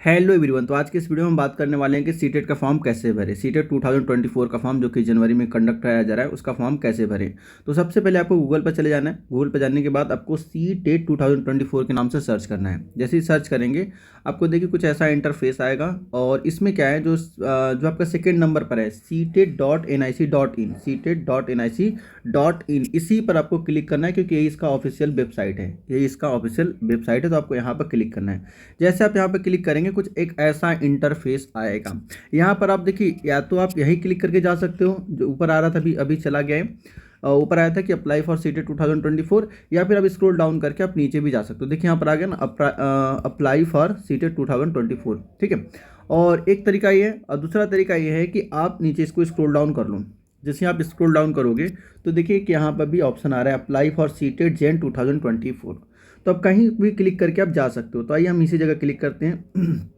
Hello everyone. तो आज के इस वीडियो में हम बात करने वाले हैं कि सीटेट का फॉर्म कैसे भरें। सीटेट 2024 का फॉर्म जो कि जनवरी में कंडक्ट कराया जा रहा है उसका फॉर्म कैसे भरें। तो सबसे पहले आपको गूगल पर चले जाना है। गूगल पर जाने के बाद आपको सीटेट 2024 के नाम से सर्च करना है। जैसे ही सर्च करेंगे आपको देखिए कुछ ऐसा इंटरफेस आएगा और इसमें क्या है जो आपका सेकेंड नंबर पर है seated.nic.in seated.nic.in इसी पर आपको क्लिक करना है क्योंकि यही इसका ऑफिशियल वेबसाइट है। यही इसका ऑफिशियल वेबसाइट है तो आपको यहाँ पर क्लिक करना है। जैसे आप यहाँ पर क्लिक करेंगे कुछ एक ऐसा इंटरफेस आएगा। यहाँ पर आप देखिए या तो आप यही क्लिक करके जा सकते हो जो ऊपर आ रहा था, अभी अभी चला गया है। ऊपर आया था कि अप्लाई फॉर सीटेट 2024, या फिर आप स्क्रॉल डाउन करके आप नीचे भी जा सकते हो। देखिए यहाँ पर आ गया ना अप्लाई फॉर सीटेट 2024, ठीक है। और एक तरीका ये है और दूसरा तरीका ये है कि आप नीचे इसको स्क्रॉल डाउन कर लो। जैसे आप स्क्रॉल डाउन करोगे तो देखिए कि यहाँ पर भी ऑप्शन आ रहा है अप्लाई फॉर सीटेट जेन 2024। तो आप कहीं भी क्लिक करके आप जा सकते हो। तो आइए हम इसी जगह क्लिक करते हैं।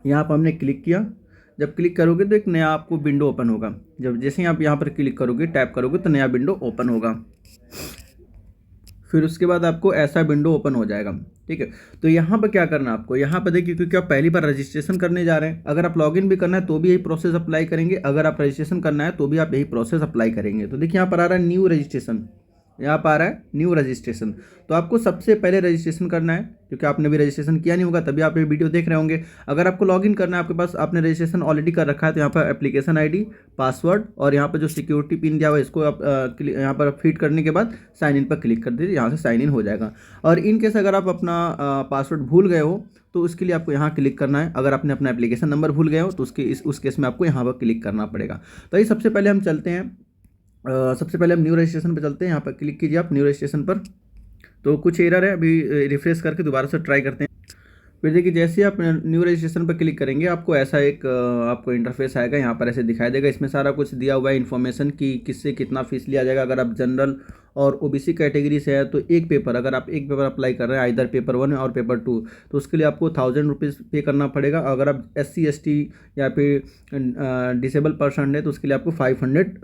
यहाँ पर हमने क्लिक किया। जब क्लिक करोगे तो एक नया आपको विंडो ओपन होगा। जब जैसे ही आप यहाँ पर क्लिक करोगे, टैप करोगे तो नया विंडो ओपन होगा। फिर उसके बाद आपको ऐसा विंडो ओपन हो जाएगा, ठीक है। तो यहाँ पर क्या करना है आपको, यहाँ पर देखिए क्योंकि आप पहली बार रजिस्ट्रेशन करने जा रहे हैं। अगर आप लॉगिन भी करना है तो भी यही प्रोसेस अप्लाई करेंगे, अगर आप रजिस्ट्रेशन करना है तो भी आप यही प्रोसेस अप्लाई करेंगे। तो देखिए यहाँ पर आ रहा है न्यू रजिस्ट्रेशन, यहाँ पर आ रहा है न्यू रजिस्ट्रेशन। तो आपको सबसे पहले रजिस्ट्रेशन करना है क्योंकि आपने भी रजिस्ट्रेशन किया नहीं होगा तभी आप ये वीडियो देख रहे होंगे। अगर आपको लॉगिन करना है, आपके पास आपने रजिस्ट्रेशन ऑलरेडी कर रखा है, तो यहाँ पर एप्लीकेशन आईडी, पासवर्ड और यहाँ पर जो सिक्योरिटी पिन दिया हुआ है इसको आप यहाँ पर फीड करने के बाद साइन इन पर क्लिक कर दीजिए। यहाँ से साइन इन हो जाएगा। और इन केस अगर आप अपना पासवर्ड भूल गए हो तो उसके लिए आपको यहाँ क्लिक करना है। अगर आपने अपना एप्लीकेशन नंबर भूल गए हो तो उस केस में आपको यहाँ पर क्लिक करना पड़ेगा। तो ये सबसे पहले हम चलते हैं, सबसे पहले हम न्यू रजिस्ट्रेशन पर चलते हैं। यहाँ पर क्लिक कीजिए आप न्यू रजिस्ट्रेशन पर। तो कुछ एरर है, अभी रिफ्रेश करके दोबारा से ट्राई करते हैं। फिर देखिए जैसे ही आप न्यू रजिस्ट्रेशन पर क्लिक करेंगे आपको ऐसा एक आपको इंटरफेस आएगा। यहाँ पर ऐसे दिखाई देगा, इसमें सारा कुछ दिया हुआ है इन्फॉर्मेशन कि किससे कितना फीस लिया जाएगा। अगर आप जनरल और ओबीसी कैटेगरी से है तो एक पेपर, अगर आप एक पेपर अप्लाई कर रहे हैं इधर पेपर 1 और पेपर 2, तो उसके लिए आपको 1000 रुपीज़ पे करना पड़ेगा। अगर आप SC ST या फिर डिसेबल पर्सन है तो उसके लिए आपको 500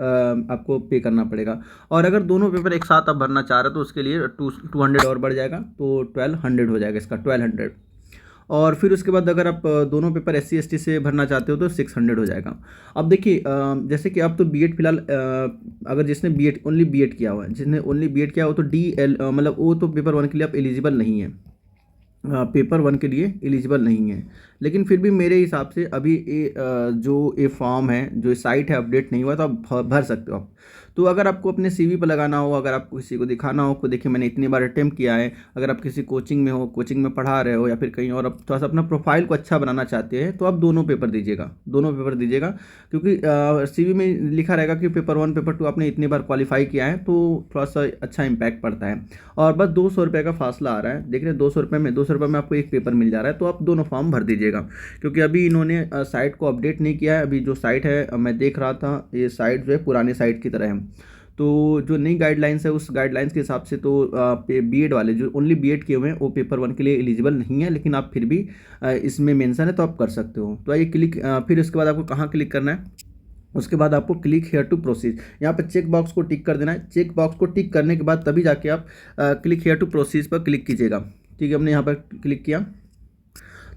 आपको पे करना पड़ेगा। और अगर दोनों पेपर एक साथ आप भरना चाह रहे हो तो उसके लिए 200 और बढ़ जाएगा, तो 1200 हो जाएगा इसका, 1200। और फिर उसके बाद अगर आप दोनों पेपर SC ST से भरना चाहते हो तो 600 हो जाएगा। अब देखिए जैसे कि आप तो बीएड फिलहाल अगर जिसने बीएड ओनली बीएड किया हुआ है, जिसने ओनली बीएड किया हो तो DL मतलब वो तो पेपर 1 के लिए आप एलिजिबल नहीं है, पेपर 1 के लिए एलिजिबल नहीं है। लेकिन फिर भी मेरे हिसाब से अभी जो ये फॉर्म है, जो साइट है अपडेट नहीं हुआ तो आप भर सकते हो आप। तो अगर आपको अपने CV पर लगाना हो, अगर आपको किसी को दिखाना हो को देखिए मैंने इतनी बार अटेम्प्ट किया है, अगर आप किसी कोचिंग में हो, कोचिंग में पढ़ा रहे हो या फिर कहीं और आप थोड़ा सा अपना प्रोफाइल को अच्छा बनाना चाहते हैं तो आप दोनों पेपर दीजिएगा, दोनों पेपर दीजिएगा। क्योंकि CV में लिखा रहेगा कि पेपर 1 पेपर 2 आपने इतनी बार क्वालिफाई किया है तो थोड़ा सा अच्छा इम्पैक्ट पड़ता है। और बस 200 रुपये का फासला आ रहा है, देख रहे हैं 200 रुपये में आपको एक पेपर मिल जा रहा है। तो आप दोनों फॉर्म भर दीजिएगा क्योंकि अभी इन्होंने साइट को अपडेट नहीं किया है। अभी जो साइट है मैं देख रहा था, ये साइट जो है पुरानी साइट की तरह है। तो जो नई गाइडलाइंस है उस गाइडलाइंस के हिसाब से तो बीएड वाले जो ओनली बीएड किए हुए हैं वो पेपर 1 के लिए एलिजिबल नहीं है, लेकिन आप फिर भी इसमें मेंशन है तो आप कर सकते हो। तो आइए क्लिक, फिर उसके बाद आपको कहाँ क्लिक करना है, उसके बाद आपको क्लिक हेयर टू प्रोसीड, यहाँ पर चेक बॉक्स को टिक कर देना है। चेक बॉक्स को टिक करने के बाद तभी जाके आप क्लिक हेयर टू प्रोसीड पर क्लिक कीजिएगा, ठीक है। हमने यहाँ पर क्लिक किया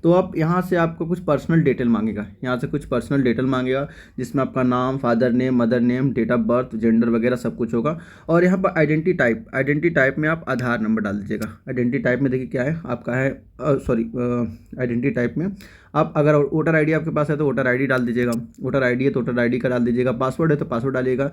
तो आप यहाँ से आपको कुछ पर्सनल डिटेल मांगेगा, यहाँ से कुछ पर्सनल डिटेल मांगेगा जिसमें आपका नाम, father name, mother name, date of birth, gender वगैरह सब कुछ होगा। और यहाँ पर आइडेंटिटी टाइप में आप आधार नंबर डाल दीजिएगा। आइडेंटिटी टाइप में देखिए क्या है आपका है, सॉरी आइडेंटिटी टाइप में आप अगर वोटर आईडी आपके पास है तो वोटर आईडी डाल दीजिएगा, वोटर आईडी है तो वोटर आईडी का डाल दीजिएगा, पासवर्ड है तो पासवर्ड डालिएगा,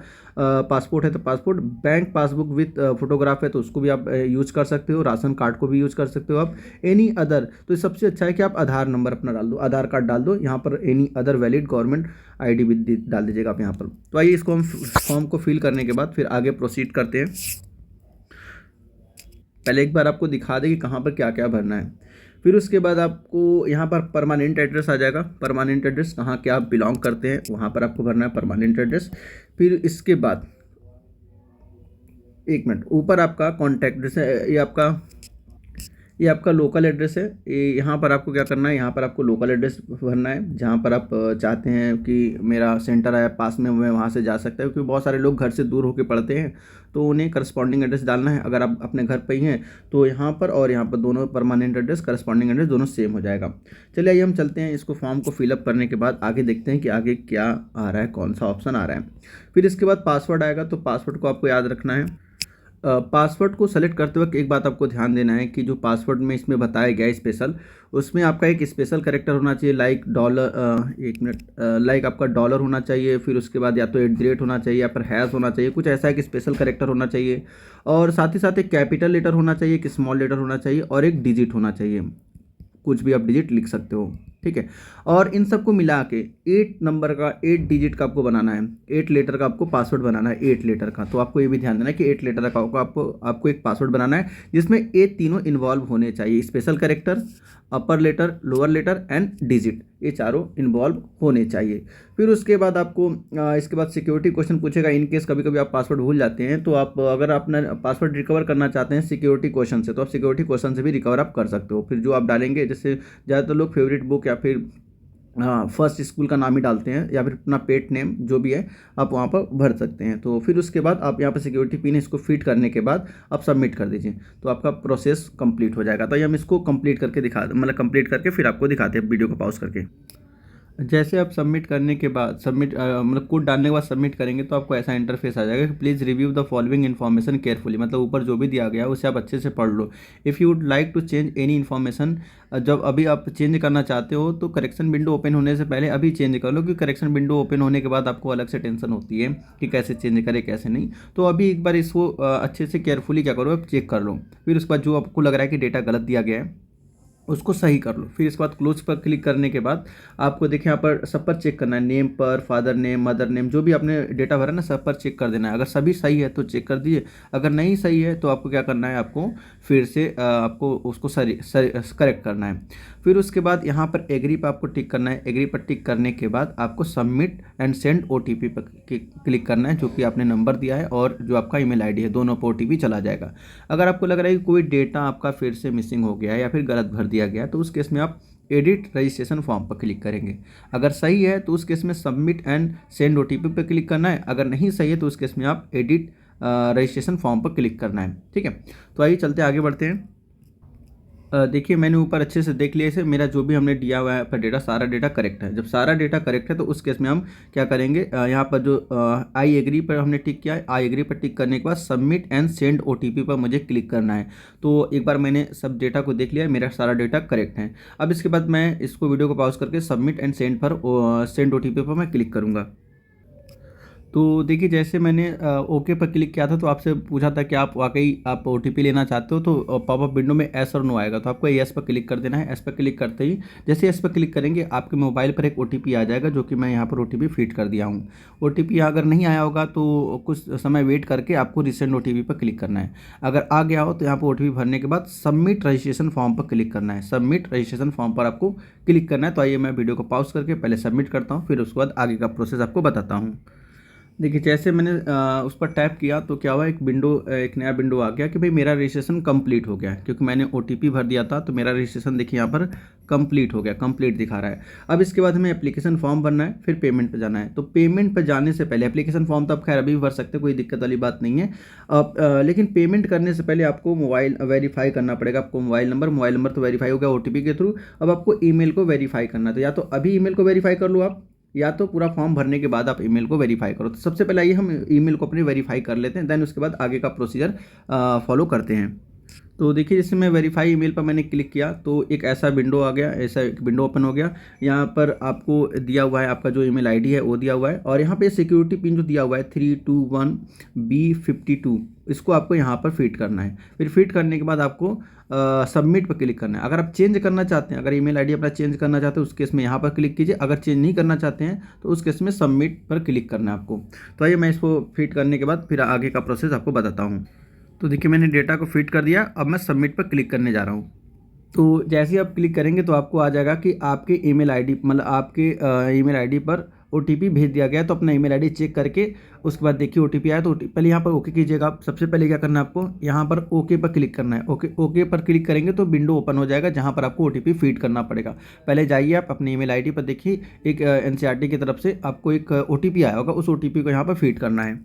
पासपोर्ट है तो passport, bank passbook with photograph है तो उसको भी आप यूज कर सकते हो, राशन कार्ड को भी यूज कर सकते हो आप, एनी अदर। तो सबसे अच्छा है कि आप आधार नंबर अपना डाल दो, आधार कार्ड डाल दो, यहाँ पर any other valid government ID भी डाल दीजिएगा आप यहाँ पर। तो आइए इसको हम फॉर्म को फिल करने के बाद फिर आगे प्रोसीड करते हैं। पहले एक बार आपको दिखा दें कि कहाँ पर क्या क्या भरना है। फिर उसके बाद आपको यहाँ पर परमानेंट एड्रेस आ जाएगा। परमानेंट एड्रेस कहाँ क्या आप बिलोंग करते हैं वहाँ पर आपको भरना है परमानेंट एड्रेस। फिर इसके बाद एक मिनट, ऊपर आपका कॉन्टैक्ट, जैसे ये आपका ये आपका लोकल एड्रेस है। ये यहाँ पर आपको क्या करना है, यहाँ पर आपको लोकल एड्रेस भरना है जहाँ पर आप चाहते हैं कि मेरा सेंटर है पास में, मैं वहाँ से जा सकता हूँ, क्योंकि बहुत सारे लोग घर से दूर होकर पढ़ते हैं तो उन्हें करस्पॉन्डिंग एड्रेस डालना है। अगर आप अपने घर पर ही हैं तो यहाँ पर और यहाँ पर दोनों परमानेंट एड्रेस, करस्पॉन्डिंग एड्रेस दोनों सेम हो जाएगा। चलिए आइए हम चलते हैं, इसको फॉर्म को फिलअप करने के बाद आगे देखते हैं कि आगे क्या आ रहा है, कौन सा ऑप्शन आ रहा है। फिर इसके बाद पासवर्ड आएगा, तो पासवर्ड को आपको याद रखना है। पासवर्ड को सेलेक्ट करते वक्त एक बात आपको ध्यान देना है कि जो पासवर्ड में इसमें बताया गया है स्पेशल, उसमें आपका एक स्पेशल कैरेक्टर होना चाहिए, लाइक डॉलर, एक मिनट, लाइक आपका डॉलर होना चाहिए, फिर उसके बाद या तो @ होना चाहिए या फिर हैश होना चाहिए, कुछ ऐसा एक स्पेशल कैरेक्टर होना चाहिए, और साथ ही साथ एक कैपिटल लेटर होना चाहिए, एक स्मॉल लेटर होना चाहिए, और एक डिजिट होना चाहिए। कुछ भी आप डिजिट लिख सकते हो, ठीक है। और इन सबको मिला के 8 नंबर का, 8 डिजिट का आपको बनाना है, 8 लेटर का आपको पासवर्ड बनाना है, 8 लेटर का। तो आपको ये भी ध्यान देना है कि 8 लेटर का आपको एक पासवर्ड बनाना है जिसमें ये तीनों इन्वॉल्व होने चाहिए, special character, upper letter, lower letter and digit, ये चारों इन्वॉल्व होने चाहिए। फिर उसके बाद आपको इसके बाद सिक्योरिटी क्वेश्चन पूछेगा। इन केस कभी कभी आप पासवर्ड भूल जाते हैं तो आप अगर अपना पासवर्ड रिकवर करना चाहते हैं सिक्योरिटी क्वेश्चन से, तो आप सिक्योरिटी क्वेश्चन से भी रिकवर आप कर सकते हो। फिर जो आप डालेंगे, जैसे ज़्यादातर लोग फेवरेट बुक या फिर फर्स्ट स्कूल का नाम ही डालते हैं, या फिर अपना पेट नेम जो भी है आप वहाँ पर भर सकते हैं। तो फिर उसके बाद आप यहाँ पर सिक्योरिटी पिन इसको फिट करने के बाद आप सबमिट कर दीजिए, तो आपका प्रोसेस कंप्लीट हो जाएगा। तो ये हम इसको कंप्लीट करके कंप्लीट करके फिर आपको दिखाते हैं वीडियो को पॉज करके। जैसे आप सबमिट करने के बाद कोड डालने के बाद सबमिट करेंगे तो आपको ऐसा इंटरफेस आ जाएगा कि please review the following information carefully, मतलब ऊपर जो भी दिया गया है उसे आप अच्छे से पढ़ लो। If you would like to change any information, जब अभी आप चेंज करना चाहते हो तो करेक्शन विंडो ओपन होने से पहले अभी चेंज कर लो, क्योंकि करेक्शन विंडो ओपन होने के बाद आपको अलग से टेंशन होती है कि कैसे चेंज करें कैसे नहीं। तो अभी एक बार इसको अच्छे से केयरफुली क्या करो, आप चेक कर लो। फिर उसके बाद जो आपको लग रहा है कि डेटा गलत दिया गया है उसको सही कर लो। फिर इसके बाद क्लोज पर क्लिक करने के बाद आपको देखिए यहाँ पर सब पर चेक करना है, नेम पर, फादर नेम, मदर नेम, जो भी आपने डेटा भरा ना सब पर चेक कर देना है। अगर सभी सही है तो चेक कर दीजिए, अगर नहीं सही है तो आपको क्या करना है, आपको फिर से आपको उसको करेक्ट करना है। फिर उसके बाद यहाँ पर एग्री पर आपको टिक करना है। एग्री पर टिक करने के बाद आपको सबमिट एंड सेंड OTP पर क्लिक करना है, जो कि आपने नंबर दिया है और जो आपका ईमेल आईडी है, दोनों पर OTP चला जाएगा। अगर आपको लग रहा है कि कोई डेटा आपका फिर से मिसिंग हो गया है या फिर गलत भर दिया गया, तो उस केस में आप एडिट रजिस्ट्रेशन फॉर्म पर क्लिक करेंगे। अगर सही है तो उस केस में सबमिट एंड सेंड OTP पर क्लिक करना है। अगर नहीं सही है तो उस केस में आप एडिट रजिस्ट्रेशन फॉर्म पर क्लिक करना है, ठीक है। तो आइए चलते आगे बढ़ते हैं। देखिए मैंने ऊपर अच्छे से देख लिया, इसे मेरा जो भी हमने दिया हुआ है पर डेटा, सारा डेटा करेक्ट है। जब सारा डेटा करेक्ट है तो उस केस में हम क्या करेंगे, यहाँ पर जो आई एग्री पर हमने टिक किया है, आई एग्री पर टिक करने के बाद सबमिट एंड सेंड OTP पर मुझे क्लिक करना है। तो एक बार मैंने सब डेटा को देख लिया, मेरा सारा डेटा करेक्ट है। अब इसके बाद मैं इसको वीडियो को पॉज करके सबमिट एंड सेंड OTP पर मैं क्लिक करूँगा। तो देखिए जैसे मैंने ओके पर क्लिक किया था तो आपसे पूछा था कि आप वाकई आप OTP लेना चाहते हो, तो पॉपअप विंडो में एस और नो आएगा, तो आपको येस पर क्लिक कर देना है। एस पर क्लिक करते ही जैसे एस पर क्लिक करेंगे आपके मोबाइल पर एक OTP आ जाएगा, जो कि मैं यहाँ पर OTP फीड कर दिया हूँ। OTP अगर नहीं आया होगा तो कुछ समय वेट करके आपको रिसेंड OTP पर क्लिक करना है। अगर आ गया हो तो यहाँ पर OTP भरने के बाद सबमिट रजिस्ट्रेशन फॉर्म पर क्लिक करना है। सबमिट रजिस्ट्रेशन फॉर्म पर आपको क्लिक करना है। तो आइए मैं वीडियो को पॉज करके पहले सबमिट करता हूँ, फिर उसके बाद आगे का प्रोसेस आपको बताता हूँ। देखिए जैसे मैंने उस पर टैप किया तो क्या हुआ, एक नया विंडो आ गया कि भाई मेरा रजिस्ट्रेशन कंप्लीट हो गया है, क्योंकि मैंने OTP भर दिया था। तो मेरा रजिस्ट्रेशन देखिए यहाँ पर कंप्लीट हो गया, कंप्लीट दिखा रहा है। अब इसके बाद हमें एप्लीकेशन फॉर्म भरना है, फिर पेमेंट पर जाना है। तो पेमेंट पर जाने से पहले, एप्लीकेशन फॉर्म तो आप खैर अभी भी भर सकते हैं, कोई दिक्कत वाली बात नहीं है। लेकिन पेमेंट करने से पहले आपको मोबाइल वेरीफाई करना पड़ेगा। आपको मोबाइल नंबर तो वेरीफाई हो गया OTP के थ्रू। अब आपको ईमेल को वेरीफाई करना है, तो या तो अभी ईमेल को वेरीफाई कर लो आप, या तो पूरा फॉर्म भरने के बाद आप ईमेल को वेरीफाई करो। तो सबसे पहले आइए हम ईमेल को अपनी वेरीफाई कर लेते हैं, देन उसके बाद आगे का प्रोसीजर फॉलो करते हैं। तो देखिए जैसे मैं वेरीफाई ईमेल पर मैंने क्लिक किया तो एक ऐसा विंडो आ गया, ऐसा एक विंडो ओपन हो गया। यहाँ पर आपको दिया हुआ है, आपका जो ईमेल आईडी है वो दिया हुआ है, और यहाँ पे सिक्योरिटी पिन जो दिया हुआ है 321B52, इसको आपको यहाँ पर फिट करना है। फिर फिट करने के बाद आपको सबमिट पर क्लिक करना है। अगर आप चेंज करना चाहते हैं, अगर ईमेल आईडी अपना चेंज करना चाहते हैं उस केस में यहाँ पर क्लिक कीजिए। अगर चेंज नहीं करना चाहते हैं तो उस केस में सबमिट पर क्लिक करना है आपको। तो आइए मैं इसको फिट करने के बाद फिर आगे का प्रोसेस आपको बताता हूँ। तो देखिए मैंने डेटा को फिट कर दिया, अब मैं सबमिट पर क्लिक करने जा रहा हूँ। तो जैसे ही आप क्लिक करेंगे तो आपको आ जाएगा कि आपके ईमेल आईडी, मतलब आपके ईमेल आईडी पर OTP भेज दिया गया, तो अपना ईमेल आईडी चेक करके उसके बाद देखिए OTP आया तो पहले यहाँ पर ओके कीजिएगा आप। सबसे पहले क्या करना है आपको, यहाँ पर ओके पर क्लिक करना है। ओके पर क्लिक करेंगे तो विंडो ओपन हो जाएगा जहाँ पर आपको OTP फीड करना पड़ेगा। पहले जाइए आप अपने ईमेल आईडी पर, देखिए एक NCERT की तरफ से आपको एक OTP आया होगा, उस OTP को यहाँ पर फीड करना है।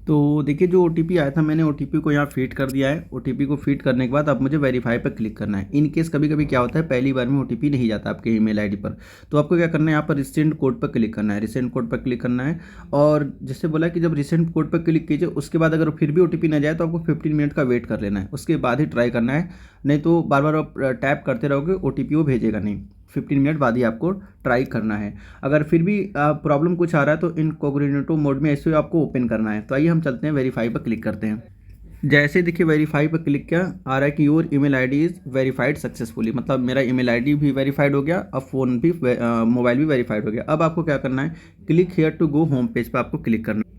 तो देखिए जो OTP आया था मैंने OTP को यहाँ फीड कर दिया है। OTP को फीड करने के बाद अब मुझे वेरीफाई पर क्लिक करना है। इन केस कभी कभी क्या होता है, पहली बार में OTP नहीं जाता आपके ईमेल आईडी पर, तो आपको क्या करना है, यहाँ पर रिसेंट कोड पर क्लिक करना है। रिसेंट कोड पर क्लिक करना है और जैसे बोला कि जब रिसेंट कोड पर क्लिक कीजिए उसके बाद अगर फिर भी OTP ना जाए तो आपको 15 मिनट का वेट कर लेना है, उसके बाद ही ट्राई करना है। नहीं तो बार बार आप टैप करते रहोगे OTP वो भेजेगा नहीं। 15 मिनट बाद ही आपको ट्राई करना है। अगर फिर भी प्रॉब्लम कुछ आ रहा है तो इनकॉग्निटो मोड में ऐसे आपको ओपन करना है। तो आइए हम चलते हैं वेरीफाई पर क्लिक करते हैं। जैसे देखिए वेरीफाई पर क्लिक किया, आ रहा है कि your email ID is verified successfully, मतलब मेरा ईमेल आईडी भी वेरीफाइड हो गया, अब फ़ोन भी मोबाइल भी वेरीफाइड हो गया। अब आपको क्या करना है, click here to go home page पर आपको क्लिक करना है।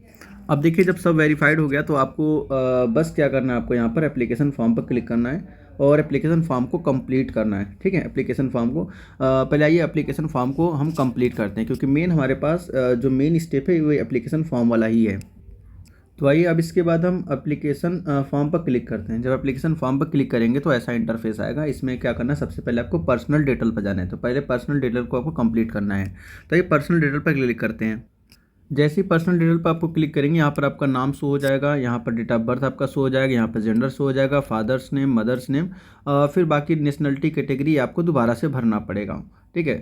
अब देखिए जब सब वेरीफाइड हो गया तो आपको बस क्या करना है, आपको यहाँ पर एप्लीकेशन फॉर्म पर क्लिक करना है और एप्लीकेशन फॉर्म को कंप्लीट करना है। ठीक है, एप्लीकेशन फॉर्म को पहले आइए एप्लीकेशन फॉर्म को हम कंप्लीट करते हैं, क्योंकि मेन हमारे पास जो मेन स्टेप है वो एप्लीकेशन फॉर्म वाला ही है। तो आइए अब इसके बाद हम एप्लीकेशन फॉर्म पर क्लिक करते हैं। जब एप्लीकेशन फॉर्म पर क्लिक करेंगे तो ऐसा इंटरफेस आएगा। इसमें क्या करना है, सबसे पहले आपको पर्सनल डिटेल पर जाना है। तो पहले पर्सनल डिटेल को आपको कंप्लीट करना है। तो ये पर्सनल डिटेल पर क्लिक करते हैं। जैसे ही पर्सनल डिटेल पर आपको क्लिक करेंगे, यहाँ पर आपका नाम शो हो जाएगा, यहाँ पर डेट ऑफ बर्थ आपका शो हो जाएगा, यहाँ पर जेंडर शो हो जाएगा, फादर्स नेम, मदर्स नेम, फिर बाकी नेशनलिटी कैटेगरी आपको दोबारा से भरना पड़ेगा। ठीक है,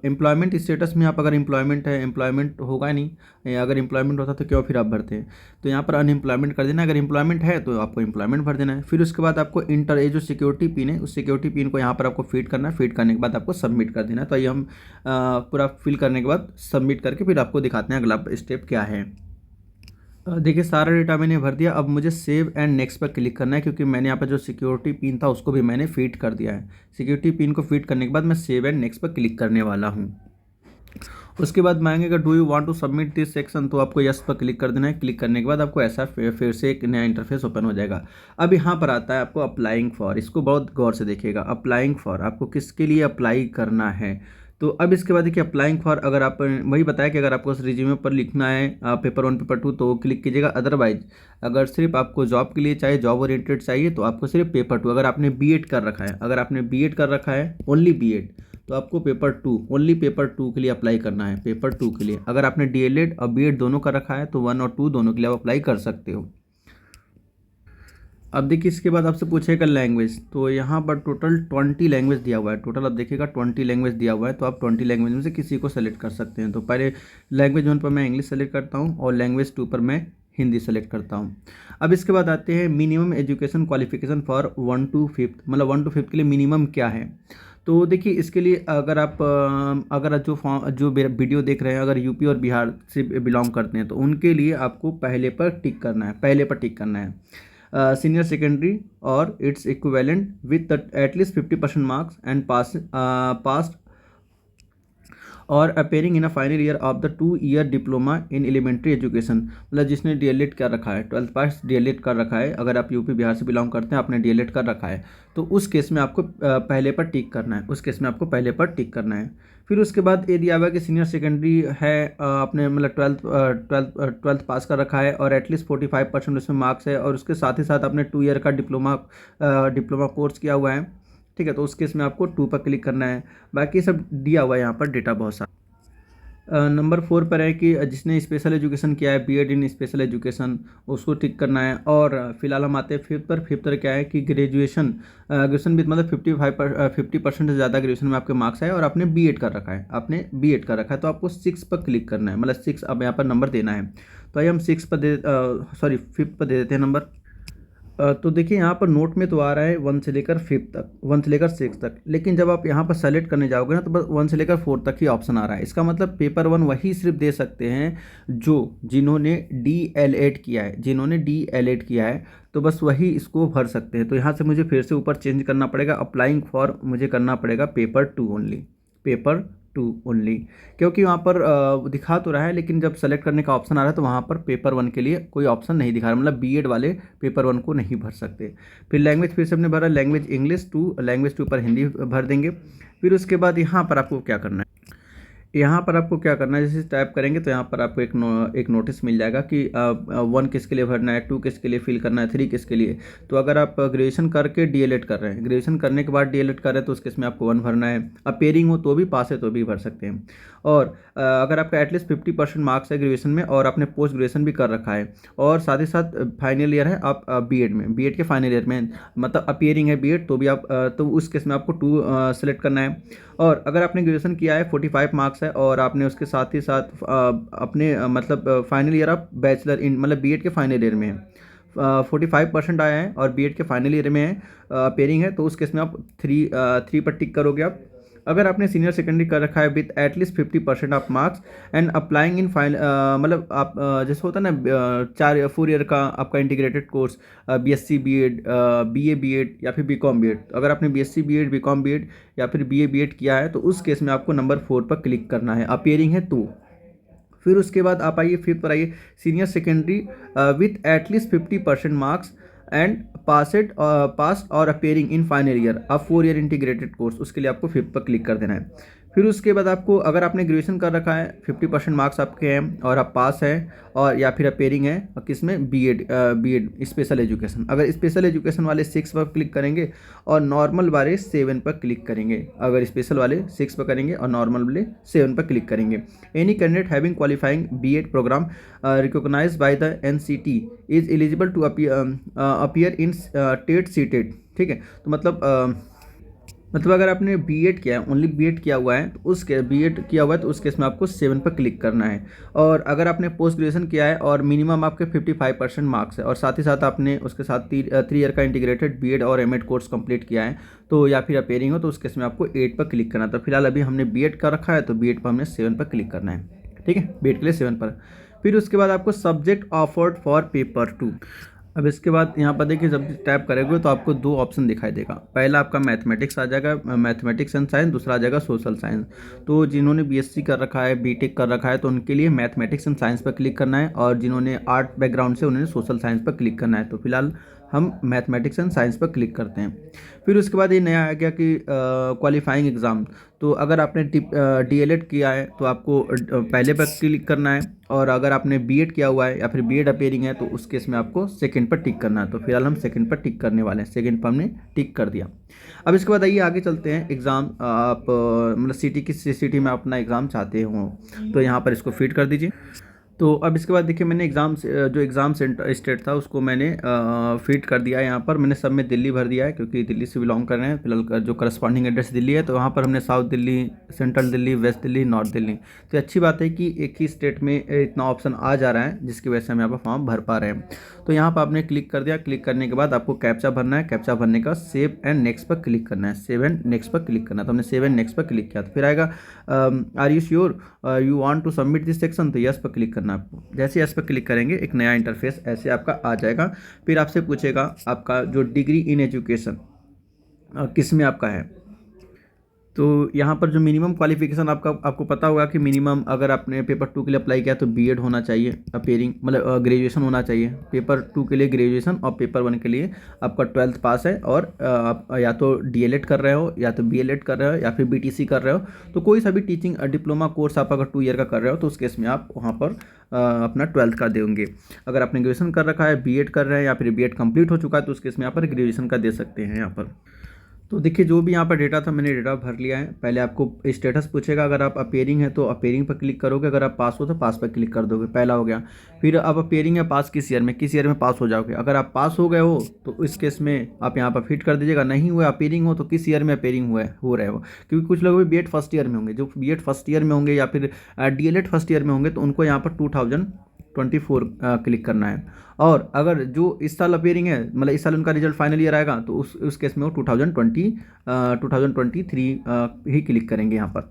एम्प्लॉयमेंट स्टेटस में आप अगर एम्प्लॉयमेंट है, एम्प्लॉयमेंट होगा नहीं, अगर एम्प्लॉयमेंट होता तो क्यों फिर आप भरते हैं, तो यहाँ पर अनएम्प्लॉयमेंट कर देना। अगर एम्प्लॉयमेंट है तो आपको एम्प्लॉयमेंट भर देना है। फिर उसके बाद आपको इंटर ये जो सिक्योरिटी पिन है, उस सिक्योरिटी पिन को यहाँ पर आपको फीड करना है। फीड करने के बाद आपको सबमिट कर देना है। तो ये हम पूरा फिल करने के बाद सबमिट करके फिर आपको दिखाते हैं अगला स्टेप क्या है। देखिए सारा डेटा मैंने भर दिया। अब मुझे सेव एंड नेक्स्ट पर क्लिक करना है, क्योंकि मैंने यहाँ पर जो सिक्योरिटी पिन था उसको भी मैंने फीड कर दिया है। सिक्योरिटी पिन को फीड करने के बाद मैं सेव एंड नेक्स्ट पर क्लिक करने वाला हूँ। उसके बाद मांगेगा do you want to submit this section, तो आपको यस पर क्लिक कर देना है। क्लिक करने के बाद आपको ऐसा फिर से एक नया इंटरफेस ओपन हो जाएगा। अब यहाँ पर आता है आपको अप्लाइंग फॉर, इसको बहुत गौर से देखिएगा। अप्लाइंग फॉर आपको किसके लिए अप्लाई करना है। तो अब इसके बाद देखिए अप्लाइंग फॉर, अगर आप वही बताया कि अगर आपको उस रिज्यूमे पर लिखना है पेपर 1 पेपर 2 तो वो क्लिक कीजिएगा। अदरवाइज अगर सिर्फ आपको जॉब के लिए चाहिए, जॉब ओरिएंटेड चाहिए, तो आपको सिर्फ पेपर 2, अगर आपने बीएड कर रखा है, अगर आपने बीएड कर रखा है ओनली बीएड, तो आपको पेपर 2 ओनली पेपर 2 के लिए अप्लाई करना है। पेपर 2 के लिए अगर आपने डीएलएड और बीएड दोनों कर रखा है तो 1 और 2 दोनों के लिए आप अप्लाई कर सकते हो। अब देखिए इसके बाद आपसे पूछेगा लैंग्वेज, तो यहाँ पर टोटल 20 लैंग्वेज दिया हुआ है। टोटल अब देखिएगा 20 लैंग्वेज दिया हुआ है, तो आप 20 लैंग्वेज में से किसी को सेलेक्ट कर सकते हैं। तो पहले लैंग्वेज 1 पर मैं इंग्लिश सेलेक्ट करता हूँ और लैंग्वेज 2 पर मैं हिंदी सेलेक्ट करता हूँ। अब इसके बाद आते हैं minimum education qualification for 1 to 5th, मतलब 1 to 5th के लिए मिनिमम क्या है। तो देखिए इसके लिए अगर आप अगर जो वीडियो देख रहे हैं अगर यूपी और बिहार से बिलोंग करते हैं तो उनके लिए आपको पहले पर टिक करना है, पहले पर टिक करना है। सीनियर सेकेंडरी और its equivalent with at least 50% marks and passed और appearing in a final year of the 2-year diploma in elementary education, मतलब जिसने डीएलएड कर रखा है, 12th पास डीएलएड कर रखा है। अगर आप यूपी बिहार से बिलोंग करते हैं, आपने डीएलएड कर रखा है, तो उस केस में आपको पहले पर टिक करना है। उस केस में आपको पहले पर टिक करना है। फिर उसके बाद ये दिया हुआ है कि सीनियर सेकेंडरी है, आपने मतलब 12th पास कर रखा है और एटलीस्ट 45% उसमें मार्क्स है, और उसके साथ ही साथ आपने 2 ईयर का डिप्लोमा कोर्स किया हुआ है। ठीक है, तो उस केस में आपको 2 पर क्लिक करना है। बाकी सब दिया हुआ है यहाँ पर डेटा बहुत सारा। नंबर 4 पर है कि जिसने स्पेशल एजुकेशन किया है, बीएड इन स्पेशल एजुकेशन, उसको टिक करना है। और फिलहाल हम आते हैं 5th पर। 5th पर क्या है कि ग्रेजुएशन विद मतलब 50% से ज़्यादा ग्रेजुएशन में आपके मार्क्स है और आपने बीएड कर रखा है, तो आपको 6 पर क्लिक करना है, मतलब 6 अब यहाँ पर नंबर देना है। तो आइए हम 5th पर दे देते हैं नंबर। तो देखिए यहाँ पर नोट में तो आ रहा है 1 से लेकर 5th तक, 1 से लेकर 6 तक, लेकिन जब आप यहाँ पर सेलेक्ट करने जाओगे ना तो बस 1 से लेकर 4 तक ही ऑप्शन आ रहा है। इसका मतलब पेपर 1 वही सिर्फ दे सकते हैं जिन्होंने डीएलएड किया है, तो बस वही इसको भर सकते हैं। तो यहाँ से मुझे फिर से ऊपर चेंज करना पड़ेगा, अप्लाइंग फॉर मुझे करना पड़ेगा पेपर 2 ओनली, क्योंकि वहाँ पर दिखा तो रहा है, लेकिन जब सेलेक्ट करने का ऑप्शन आ रहा है तो वहाँ पर पेपर 1 के लिए कोई ऑप्शन नहीं दिखा रहा, मतलब बीएड वाले पेपर 1 को नहीं भर सकते। फिर लैंग्वेज फिर से हमने भरा, लैंग्वेज 2 पर हिंदी भर देंगे। फिर उसके बाद यहाँ पर आपको क्या करना है, यहाँ पर आपको क्या करना है, जैसे टाइप करेंगे तो यहाँ पर आपको एक नोटिस मिल जाएगा कि 1 किसके लिए भरना है, 2 किसके लिए फिल करना है, 3 किसके लिए। तो अगर आप ग्रेजुएशन करके डीएलएड कर रहे हैं, ग्रेजुएशन करने के बाद डीएलएड कर रहे हैं, तो उस केस में आपको 1 भरना है। अपेयरिंग हो तो भी, पास है तो भी भर सकते हैं। और अगर आपका एटलीस्ट 50% मार्क्स है ग्रेजुएशन में और आपने पोस्ट ग्रेजुएशन भी कर रखा है और साथ ही साथ फाइनल ईयर है आप बीएड में, बीएड के फाइनल ईयर में, मतलब अपेयरिंग है बीएड, तो भी आप तो उस केस में आपको 2 सेलेक्ट करना है। और अगर आपने ग्रेजुएशन किया है 45 मार्क्स है और आपने उसके साथ ही साथ अपने मतलब फाइनल ईयर आप बैचलर इन मतलब बीएड के फाइनल ईयर में है, 45% आया है और बीएड के फाइनल ईयर में है, पेयरिंग है, तो उस केस में आप 3 पर टिक करोगे आप। अगर आपने सीनियर सेकेंडरी कर रखा है with at least 50% of marks and applying in final, मतलब आप जैसे होता है ना 4 ईयर का आपका integrated course, BSc BEd, BA BEd या फिर बीकॉम बीएड। अगर आपने बीएससी बीएड, बीकॉम बीएड या फिर बीए बीएड किया है तो उस केस में आपको नंबर 4 पर क्लिक करना है, अपेयरिंग है तो। फिर उसके बाद आप आइए 5th पर आइए, senior secondary with at least 50% marks and pass और appearing in final year of 4 year integrated course, उसके लिए आपको 5th पर क्लिक कर देना है। फिर उसके बाद आपको, अगर आपने ग्रेजुएशन कर रखा है 50% मार्क्स आपके हैं और आप पास हैं और या फिर अपेयरिंग है और किसमें बीएड स्पेशल एजुकेशन, अगर स्पेशल एजुकेशन वाले 6 पर क्लिक करेंगे और नॉर्मल वाले 7 पर क्लिक करेंगे। अगर स्पेशल वाले 6 पर करेंगे और नॉर्मल वाले 7 पर क्लिक करेंगे। Any candidate having qualifying BEd programme recognised by the NCT is eligible to appear in TET सीटेड। ठीक है, तो मतलब अगर आपने बीएड किया है, ओनली बीएड किया हुआ है तो उसके बीएड किया हुआ है तो उस केस में आपको 7 पर क्लिक करना है। और अगर आपने पोस्ट ग्रेजुएशन किया है और मिनिमम आपके 55% मार्क्स है और साथ ही साथ आपने उसके साथ 3 ईयर का इंटीग्रेटेड बीएड और एमएड कोर्स कंप्लीट किया है तो या फिर अपेयरिंग हो तो उस केस में आपको 8 पर क्लिक करना है। तो फिलहाल अभी हमने बीएड कर रखा है तो बीएड पर हमने 7 पर क्लिक करना है। ठीक है, बीएड के लिए 7 पर। फिर उसके बाद आपको सब्जेक्ट ऑफर्ड फॉर पेपर 2। अब इसके बाद यहाँ पर देखिए जब टैप करेंगे तो आपको 2 ऑप्शन दिखाई देगा। पहला आपका मैथमेटिक्स आ जाएगा, मैथमेटिक्स एंड साइंस, दूसरा आ जाएगा सोशल साइंस। तो जिन्होंने बीएससी कर रखा है, बीटेक कर रखा है तो उनके लिए मैथमेटिक्स एंड साइंस पर क्लिक करना है और जिन्होंने आर्ट बैकग्राउंड से उन्होंने सोशल साइंस पर क्लिक करना है। तो फिलहाल हम मैथमेटिक्स एंड साइंस पर क्लिक करते हैं। फिर उसके बाद ये नया आ गया कि क्वालिफाइंग एग्ज़ाम। तो अगर आपने डीएलएड किया है तो आपको पहले पर क्लिक करना है और अगर आपने बीएड किया हुआ है या फिर बीएड अपेयरिंग है तो उस केस में आपको सेकंड पर टिक करना है। तो फिलहाल हम सेकंड पर टिक करने वाले हैं, सेकंड पर हमने टिक कर दिया। अब इसके बाद आइए आगे चलते हैं। एग्ज़ाम आप मतलब सिटी किस सिटी में अपना एग्ज़ाम चाहते हो तो यहाँ पर इसको फिट कर दीजिए। तो अब इसके बाद देखिए मैंने जो एग्ज़ाम सेंटर स्टेट था उसको मैंने फीड कर दिया है। यहाँ पर मैंने सब में दिल्ली भर दिया है क्योंकि दिल्ली से बिलोंग कर रहे हैं। फिलहाल जो करस्पॉन्डिंग एड्रेस दिल्ली है तो वहाँ पर हमने South Delhi, Central Delhi, West Delhi, North Delhi. तो अच्छी बात है कि एक ही स्टेट में इतना ऑप्शन आ जा रहा है जिसकी वजह से हम यहाँ पर फॉर्म भर पा रहे हैं। तो यहाँ पर आपने क्लिक कर दिया। क्लिक करने के बाद आपको कैप्चा भरना है। कैप्चा भरने का सेव एंड नेक्स्ट पर क्लिक करना है, सेव एंड नेक्स्ट पर क्लिक करना है। तो हमने सेव एंड नेक्स्ट पर क्लिक किया तो फिर आएगा are you sure you want to submit this section, तो यस पर क्लिक करना है आपको। जैसे यस पर क्लिक करेंगे एक नया इंटरफेस ऐसे आपका आ जाएगा। फिर आपसे पूछेगा आपका जो डिग्री इन एजुकेशन किस में आपका है। तो यहाँ पर जो मिनिमम क्वालिफिकेशन आपको पता होगा कि मिनिमम अगर आपने पेपर 2 के लिए अप्लाई किया तो बीएड होना चाहिए, अपेयरिंग मतलब ग्रेजुएशन होना चाहिए। पेपर 2 के लिए ग्रेजुएशन और पेपर 1 के लिए आपका 12th पास है और आप या तो डीएलएड कर रहे हो या तो बीएलएड कर रहे हो या फिर बीटीसी कर रहे हो। तो कोई सा भी टीचिंग डिप्लोमा कोर्स आप अगर 2 ईयर का कर रहे हो तो उस केस में आप वहाँ पर अपना 12th का देंगे। अगर आपने ग्रेजुएशन कर रखा है, बीएड कर रहे हैं या फिर बीएड कंप्लीट हो चुका है तो उस केस में यहाँ पर ग्रेजुएशन का दे सकते हैं यहाँ पर। तो देखिए जो भी यहाँ पर डेटा था मैंने डेटा भर लिया है। पहले आपको स्टेटस पूछेगा, अगर आप अपेयरिंग है तो अपेयरिंग पर क्लिक करोगे, अगर आप पास हो तो पास पर क्लिक कर दोगे, पहला हो गया। फिर आप अपेयरिंग है पास किस ईयर में पास हो जाओगे। अगर आप पास हो गए हो तो इस केस में आप यहाँ पर फिट कर दीजिएगा। नहीं हुआ अपेयरिंग हो तो किस ईयर में अपेयरिंग हो रहे हो, क्योंकि कुछ लोग भी बीएड फर्स्ट ईयर में होंगे। जो बीएड फर्स्ट ईयर में होंगे या फिर डीएलएड फर्स्ट ईयर में होंगे तो उनको यहाँ पर 2024 क्लिक करना है। और अगर जो इस साल अपेयरिंग है मतलब इस साल उनका रिजल्ट फाइनल ईयर आएगा तो उस केस में वो 2023 ही क्लिक करेंगे यहाँ पर।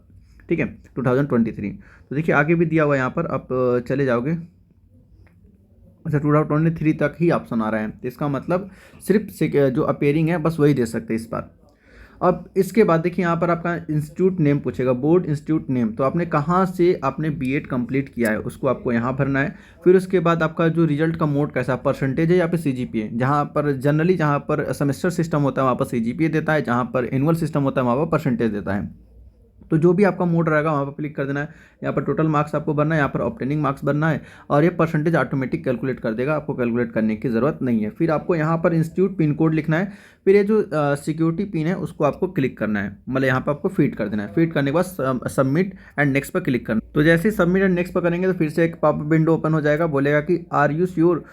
ठीक है, 2023। तो देखिए आगे भी दिया हुआ है यहाँ पर, आप चले जाओगे। अच्छा 2023 तक ही ऑप्शन आ रहा है तो इसका मतलब सिर्फ जो अपेयरिंग है बस वही दे सकते हैं इस बार। अब इसके बाद देखिए यहाँ पर आपका इंस्टीट्यूट नेम पूछेगा, बोर्ड इंस्टीट्यूट नेम। तो आपने कहाँ से आपने बीएड कंप्लीट किया है उसको आपको यहाँ भरना है। फिर उसके बाद आपका जो रिजल्ट का मोड कैसा, परसेंटेज है या फिर सीजीपीए। जहाँ पर जनरली जहाँ पर सेमेस्टर सिस्टम होता है वहाँ पर सीजीपीए देता है, जहाँ पर एनुअल सिस्टम होता है वहाँ पर परसेंटेज देता है। तो जो भी आपका मोड रहेगा वहाँ पर क्लिक कर देना है। यहाँ पर टोटल मार्क्स आपको भरना है, यहाँ पर ऑब्टेनिंग मार्क्स भरना है और ये परसेंटेज ऑटोमेटिक कैलकुलेट कर देगा, आपको कैलकुलेट करने की ज़रूरत नहीं है। फिर आपको यहाँ पर इंस्टीट्यूट पिन कोड लिखना है, फिर ये जो सिक्योरिटी पिन है उसको आपको क्लिक करना है, मतलब यहाँ पर आपको फीड कर देना है। फीड करने के बाद सबमिट एंड नेक्स्ट पर क्लिक करना है। तो जैसे ही सबमिट एंड नेक्स्ट पर करेंगे तो फिर से एक पॉपअप विंडो ओपन हो जाएगा, बोलेगा कि are you sure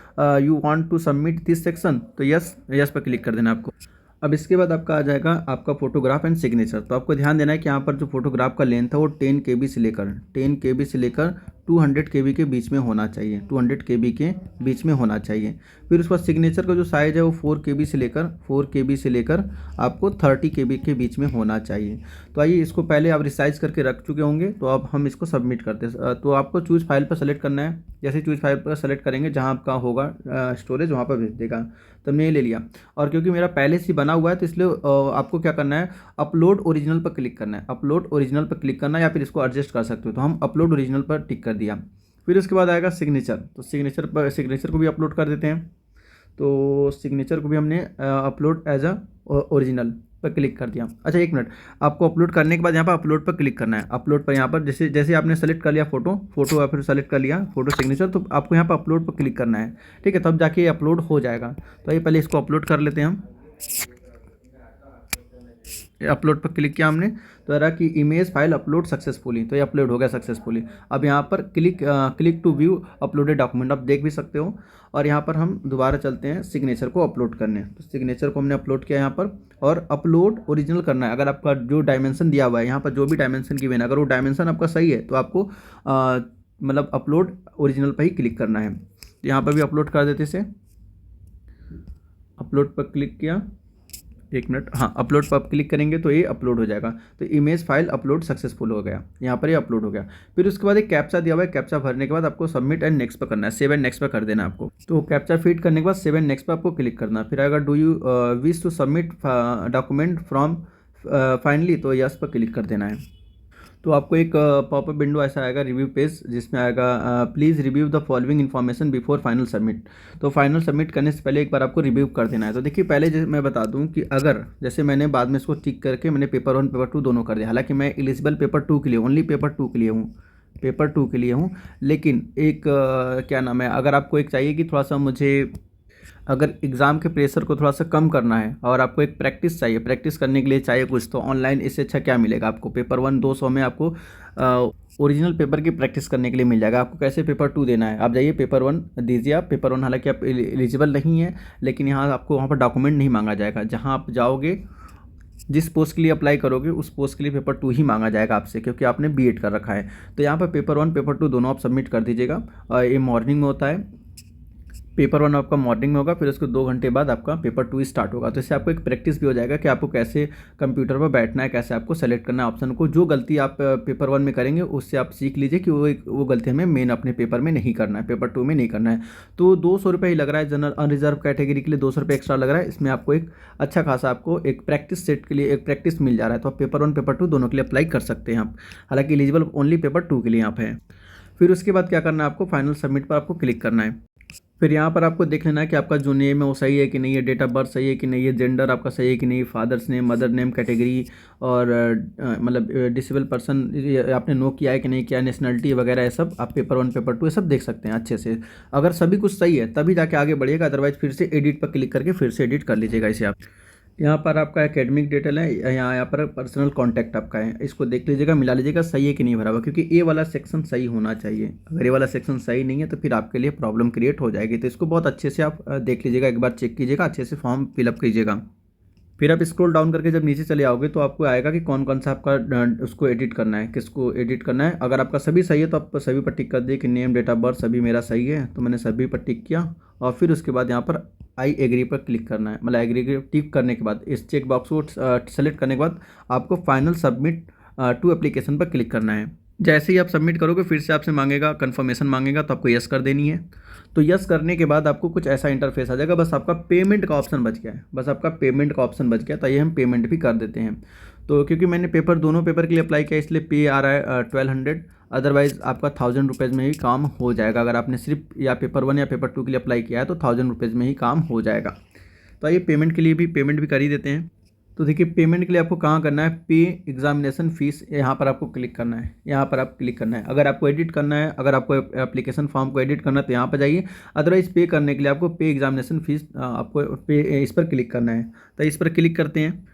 you want to submit this section, तो यस पर क्लिक कर देना आपको। अब इसके बाद आपका आ जाएगा आपका फोटोग्राफ एंड सिग्नेचर। तो आपको ध्यान देना है कि यहाँ पर जो फोटोग्राफ का लेंथ है वो 10 KB से लेकर 200 KB के बीच में होना चाहिए, 200 KB के बीच में होना चाहिए। फिर उसके बाद सिग्नेचर का जो साइज़ है वो 4 KB से लेकर आपको 30 KB के बीच में होना चाहिए। तो आइए, इसको पहले आप रिसाइज करके रख चुके होंगे, तो अब हम इसको सबमिट करते हैं। तो आपको चूज़ फाइल पर सेलेक्ट करना है, जैसे चूज़ फाइल पर सेलेक्ट करेंगे जहाँ आपका होगा स्टोरेज वहाँ पर भेज देगा। तो हमने ये ले लिया, और क्योंकि मेरा पहले से बना हुआ है तो इसलिए आपको क्या करना है, अपलोड ओरिजिनल पर क्लिक करना है। अपलोड ओरिजिनल पर क्लिक करना है, या फिर इसको एडजस्ट कर सकते हो। तो हम अपलोड ओरिजिनल पर टिक कर दिया। फिर उसके बाद आएगा सिग्नेचर। तो सिग्नेचर को भी अपलोड कर देते हैं। तो सिग्नेचर को भी हमने अपलोड एज अ ओरिजिनल पर क्लिक कर दिया। अच्छा, एक मिनट, आपको अपलोड करने के बाद यहाँ पर अपलोड पर क्लिक करना है। अपलोड पर यहाँ पर जैसे आपने सेलेक्ट कर लिया फोटो या फिर सेलेक्ट कर लिया फोटो सिग्नेचर, तो आपको यहाँ पर अपलोड पर क्लिक करना है, ठीक है, तब जाके ये अपलोड हो जाएगा। तो ये पहले इसको अपलोड कर लेते हैं हम। अपलोड पर क्लिक किया हमने, तो रहा कि इमेज फाइल अपलोड सक्सेसफुली, तो ये अपलोड हो गया सक्सेसफुली। अब यहाँ पर click to view uploaded document आप देख भी सकते हो। और यहाँ पर हम दोबारा चलते हैं सिग्नेचर को अपलोड करने। तो सिग्नेचर को हमने अपलोड किया यहाँ पर, और अपलोड ओरिजिनल करना है। अगर आपका जो डायमेंशन दिया हुआ है यहाँ पर, जो भी डायमेंशन गिवन है, अगर वो डायमेंशन आपका सही है तो आपको मतलब अपलोड ओरिजिनल पर ही क्लिक करना है। तो यहाँ पर भी अपलोड कर देते इसे। अपलोड पर क्लिक किया, एक मिनट, हाँ, अपलोड पर आप क्लिक करेंगे तो ये अपलोड हो जाएगा। तो इमेज फाइल अपलोड सक्सेसफुल हो गया, यहाँ पर ये अपलोड हो गया। फिर उसके बाद एक कैप्चा दिया हुआ है, कैप्चा भरने के बाद आपको सबमिट एंड नेक्स्ट पर करना है, सेव एंड नेक्स्ट पर कर देना है आपको। तो कैप्चा फीड करने के बाद सेव एंड नेक्स्ट पर आपको क्लिक करना है। फिर अगर do you wish to submit document from finally, तो यस पर क्लिक कर देना है। तो आपको एक पॉपअप विंडो ऐसा आएगा, रिव्यू पेज, जिसमें आएगा please review the following information before final submit. तो फाइनल सबमिट करने से पहले एक बार आपको रिव्यू कर देना है। तो देखिए, पहले जैसे मैं बता दूं कि अगर जैसे मैंने बाद में इसको टिक करके मैंने पेपर 1 पेपर 2 दोनों कर दिया, हालांकि मैं एलिजिबल पेपर 2 के लिए, ओनली पेपर 2 के लिए हूँ। लेकिन एक क्या नाम है, अगर आपको एक चाहिए कि थोड़ा सा मुझे अगर एग्ज़ाम के प्रेशर को थोड़ा सा कम करना है और आपको एक प्रैक्टिस चाहिए, प्रैक्टिस करने के लिए चाहिए कुछ, तो ऑनलाइन इससे अच्छा क्या मिलेगा आपको। पेपर 1 200 में आपको ओरिजिनल पेपर की प्रैक्टिस करने के लिए मिल जाएगा। आपको कैसे पेपर 2 देना है, आप जाइए पेपर 1 दीजिए। आप पेपर 1 हालांकि आप एलिजिबल नहीं है, लेकिन यहाँ आपको वहाँ पर डॉक्यूमेंट नहीं मांगा जाएगा। जहाँ आप जाओगे, जिस पोस्ट के लिए अप्लाई करोगे उस पोस्ट के लिए पेपर 2 ही मांगा जाएगा आपसे, क्योंकि आपने बीएड कर रखा है। तो यहाँ पर पेपर 1 पेपर 2 दोनों आप सबमिट कर दीजिएगा। ये मॉर्निंग में होता है, पेपर 1 आपका मॉर्निंग में होगा, फिर उसके 2 घंटे बाद आपका पेपर 2 स्टार्ट होगा। तो इससे आपको एक प्रैक्टिस भी हो जाएगा कि आपको कैसे कंप्यूटर पर बैठना है, कैसे आपको सेलेक्ट करना है ऑप्शन को। जो गलती आप पेपर 1 में करेंगे उससे आप सीख लीजिए कि वो गलती हमें मेन अपने पेपर में नहीं करना है, पेपर 2 में नहीं करना है। तो 200 रुपये ही लग रहा है, जनरल अनरिजर्व कैटेगरी के लिए 200 रुपये एक्स्ट्रा लग रहा है। इसमें आपको एक अच्छा खासा आपको एक प्रैक्टिस सेट के लिए एक प्रैक्टिस मिल जा रहा है। तो आप पेपर 1 पेपर 2 दोनों के लिए अप्लाई कर सकते हैं आप, हालांकि एलिजिबल ओनली पेपर 2 के लिए आप हैं। फिर उसके बाद क्या करना है, आपको फाइनल सबमिट पर आपको क्लिक करना है। फिर यहाँ पर आपको देख लेना है कि आपका जो नेम है वो सही है कि नहीं है, डेट ऑफ बर्थ सही है कि नहीं है, जेंडर आपका सही है कि नहीं, father's name, mother name, category, और मतलब डिसेबल पर्सन आपने नो किया है कि नहीं किया, नेशनलिटी वगैरह, ये सब आप पेपर 1 पेपर 2 ये सब देख सकते हैं अच्छे से। अगर सभी कुछ सही है तभी जाके आगे बढ़िएगा, अदरवाइज फिर से एडिट पर क्लिक करके फिर से एडिट कर लीजिएगा इसे आप। यहाँ पर आपका एकेडमिक डिटेल है, यहाँ पर पर्सनल कांटेक्ट आपका है, इसको देख लीजिएगा, मिला लीजिएगा सही है कि नहीं भरा हुआ, क्योंकि ए वाला सेक्शन सही होना चाहिए। अगर ये वाला सेक्शन सही नहीं है तो फिर आपके लिए प्रॉब्लम क्रिएट हो जाएगी। तो इसको बहुत अच्छे से आप देख लीजिएगा, एक बार चेक कीजिएगा, अच्छे से फॉर्म फिलअप कीजिएगा। फिर आप स्क्रॉल डाउन करके जब नीचे चले आओगे तो आपको आएगा कि कौन कौन सा आपका उसको एडिट करना है, किसको एडिट करना है। अगर आपका सभी सही है तो आप सभी पर टिक कर दिए कि नेम, डेट ऑफ बर्थ सभी मेरा सही है, तो मैंने सभी पर टिक किया। और फिर उसके बाद यहाँ पर आई एग्री पर क्लिक करना है, मतलब एग्री टिक करने के बाद इस चेक बॉक्स को सेलेक्ट करने के बाद आपको फाइनल सबमिट टू एप्लीकेशन पर क्लिक करना है। जैसे ही आप सबमिट करोगे फिर से आपसे मांगेगा, कंफर्मेशन मांगेगा, तो आपको यस कर देनी है। तो यस करने के बाद आपको कुछ ऐसा इंटरफेस आ जाएगा, बस आपका पेमेंट का ऑप्शन बच गया है, बस आपका पेमेंट का ऑप्शन बच गया। तो ये हम पेमेंट भी कर देते हैं। तो क्योंकि मैंने दोनों पेपर के लिए अप्लाई किया इसलिए पे आ रहा है 1200, अदरवाइज़ आपका 1000 रुपीज़ में ही काम हो जाएगा। अगर आपने सिर्फ या पेपर 1 या पेपर 2 के लिए अप्लाई किया है तो 1000 रुपीज़ में ही काम हो जाएगा। तो ये पेमेंट के लिए भी पेमेंट भी कर ही देते हैं। तो देखिए पेमेंट के लिए आपको कहाँ करना है, पे एग्जामिनेशन फ़ीस, यहाँ पर आपको क्लिक करना है, यहाँ पर आप क्लिक करना है। अगर आपको एडिट करना है, अगर आपको एप्लीकेशन फॉर्म को एडिट करना है तो यहाँ पर जाइए, अदरवाइज़ पे करने के लिए आपको पे एग्जामिनेशन फ़ीस आपको पे इस पर क्लिक करना है। तो इस पर क्लिक करते हैं।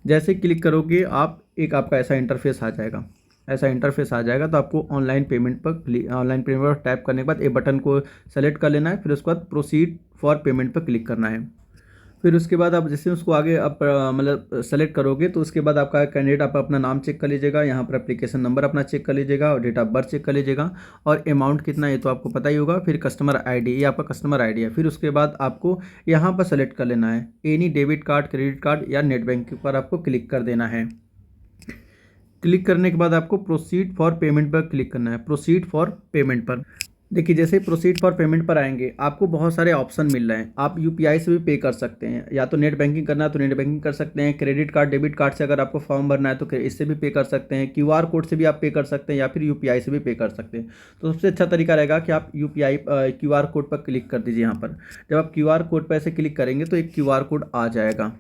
जैसे क्लिक करोगे आप, एक आपका ऐसा इंटरफेस आ जाएगा, ऐसा इंटरफेस आ जाएगा। तो आपको ऑनलाइन पेमेंट पर टैप करने के बाद ए बटन को सेलेक्ट कर लेना है, फिर उसके बाद प्रोसीड फॉर पेमेंट पर क्लिक करना है। फिर उसके बाद आप जैसे उसको आगे आप मतलब सेलेक्ट करोगे तो उसके बाद आपका कैंडिडेट, आप अपना नाम चेक कर लीजिएगा, यहाँ पर एप्लीकेशन नंबर अपना चेक कर लीजिएगा और डेट ऑफ बर्थ चेक कर लीजिएगा, और अमाउंट कितना है तो आपको पता ही होगा। फिर कस्टमर आईडी, ये आपका कस्टमर आईडी है। फिर उसके बाद आपको यहाँ पर सेलेक्ट कर लेना है any debit card, credit card या नेट बैंकिंग पर आपको क्लिक कर देना है। क्लिक करने के बाद आपको प्रोसीड फॉर पेमेंट पर क्लिक करना है, प्रोसीड फॉर पेमेंट पर। देखिए जैसे प्रोसीड फॉर पेमेंट पर आएंगे आपको बहुत सारे ऑप्शन मिल रहे हैं। आप यूपीआई से भी पे कर सकते हैं, या तो नेट बैंकिंग करना है तो नेट बैंकिंग कर सकते हैं, क्रेडिट कार्ड डेबिट कार्ड से अगर आपको फॉर्म भरना है तो इससे भी पे कर सकते हैं, क्यूआर कोड से भी आप पे कर सकते हैं, या फिर यूपीआई से भी पे कर सकते हैं। तो सबसे अच्छा तरीका रहेगा कि आप यूपीआई क्यूआर कोड पर क्लिक कर दीजिए। यहाँ पर जब आप क्यूआर कोड पर ऐसे क्लिक करेंगे तो एक क्यूआर कोड आ जाएगा।